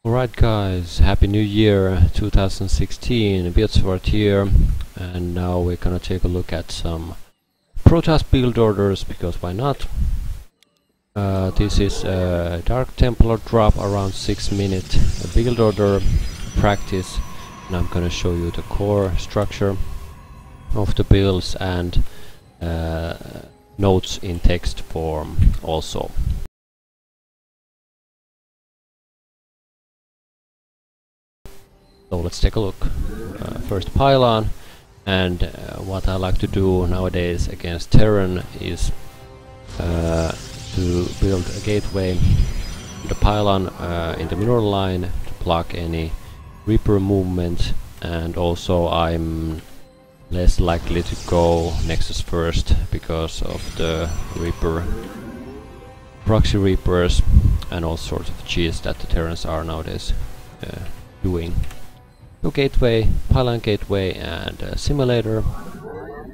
Alright guys, Happy New Year 2016, RealBiotSavart here, and now we're gonna take a look at some Protoss build orders, because why not? This is a Dark Templar drop around 6-minute build order practice, and I'm gonna show you the core structure of the builds and notes in text form also. So let's take a look. First pylon, and what I like to do nowadays against Terran is to build a gateway, the pylon in the mineral line to block any Reaper movement, and also I'm less likely to go Nexus first because of the Reaper, proxy Reapers and all sorts of cheese that the Terrans are nowadays doing. So gateway, pylon gateway and simulator,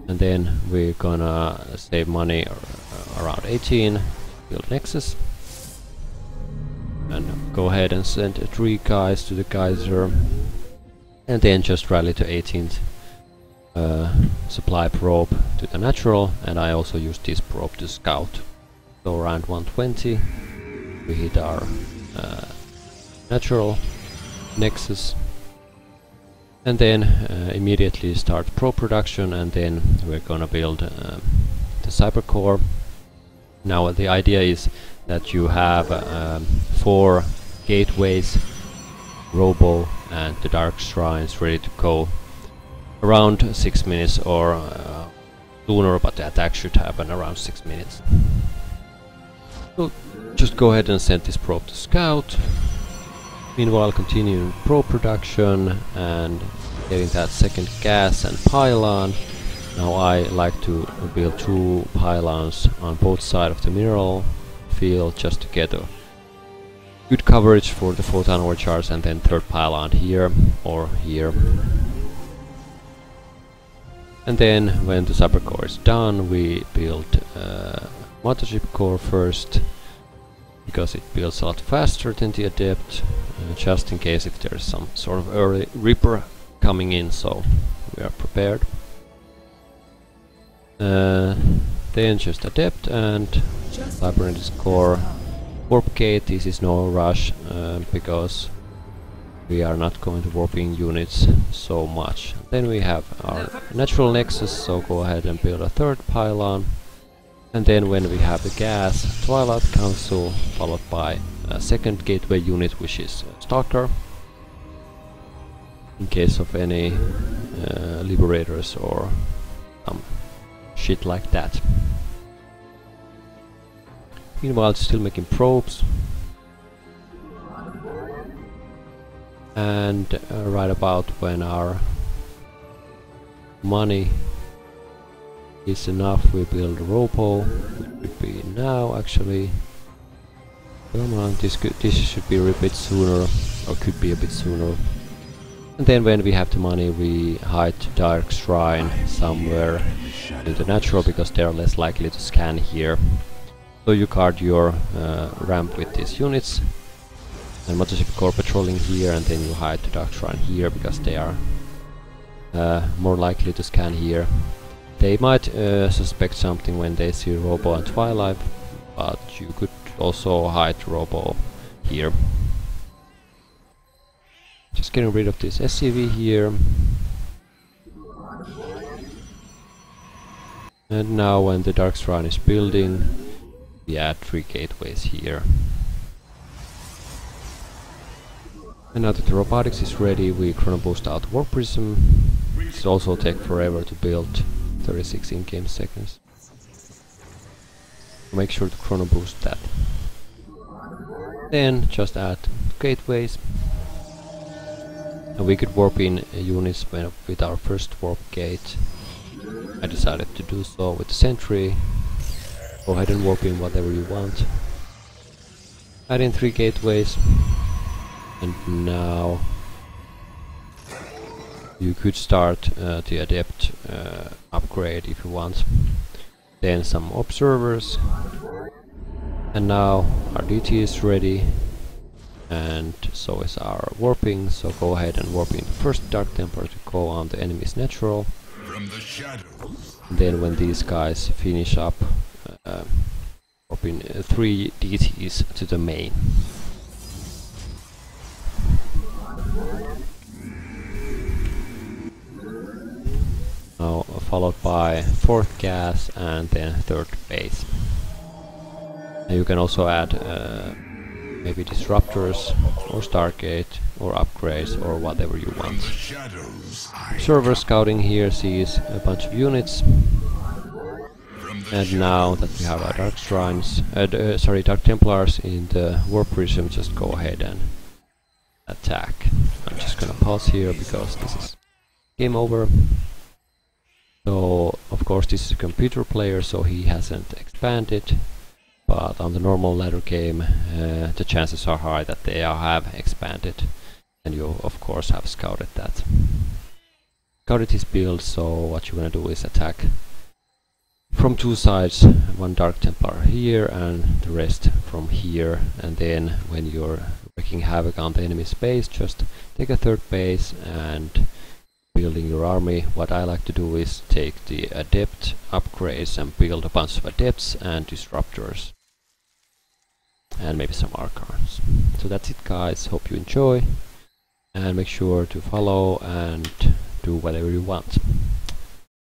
and then we're gonna save money around 18, build Nexus, and go ahead and send 3 guys to the geyser, and then just rally to 18th supply probe to the natural, and I also use this probe to scout. So around 120 we hit our natural Nexus, and then immediately start probe production, and then we're gonna build the cyber core. Now the idea is that you have 4 gateways, robo and the dark shrines ready to go around 6 minutes or sooner, but the attack should happen around 6 minutes. So just go ahead and send this probe to scout. Meanwhile, continuing probe production and getting that second gas and pylon. Now I like to build 2 pylons on both sides of the mineral field just to get a good coverage for the photon overcharge, and then 3rd pylon here or here. And then when the cyber core is done, we build mothership core first, because it builds a lot faster than the adept, just in case if there's some sort of early Reaper coming in, so we are prepared. Then just adept and labyrinth core. Warp gate, this is no rush, because we are not going to warping units so much. Then we have our natural Nexus, so go ahead and build a 3rd pylon. And then when we have the gas, Twilight Council, followed by a 2nd gateway unit, which is Stalker, in case of any liberators or some shit like that. Meanwhile, still making probes, and right about when our money is enough, we build a robo. It should be now actually. Come on, this should be a bit sooner, or could be a bit sooner. And then when we have the money, we hide Dark Shrine somewhere in the natural, because they are less likely to scan here. So you guard your ramp with these units, and mothership core patrolling here, and then you hide the Dark Shrine here, because they are more likely to scan here. They might suspect something when they see Robo and Twilight, but you could also hide Robo here. Just getting rid of this SCV here. And now when the Dark Shrine is building, we add 3 gateways here. And now that the robotics is ready, we chrono boost out Warp Prism. It also takes forever to build, 36 in-game seconds. Make sure to chrono boost that. Then just add gateways. And we could warp in units with our first warp gate. I decided to do so with the sentry. Go ahead and warp in whatever you want. Add in 3 gateways. And now you could start the adept upgrade if you want. Then some observers, and now our DT is ready. and so is our warping, so go ahead and warp in the first Dark Templar to go on the enemy's natural. From the shadows. And then when these guys finish up, warping 3 DTs to the main. Now followed by 4th gas and then 3rd base. And you can also add maybe disruptors or Stargate or upgrades or whatever you want. Observer scouting here sees a bunch of units. And now that we have our Dark Shrines, Dark Templars in the Warp Prism, just go ahead and attack. I'm just gonna pause here because this is game over. So of course this is a computer player, so he hasn't expanded, but on the normal ladder game the chances are high that they have expanded, and you of course have scouted that. Scouted his build, so what you wanna do is attack from 2 sides, 1 Dark Templar here and the rest from here, and then when you're wreaking havoc on the enemy's base, just take a 3rd base and building your army. What I like to do is take the adept upgrades and build a bunch of adepts and disruptors and maybe some archons. So that's it guys, hope you enjoy and make sure to follow and do whatever you want.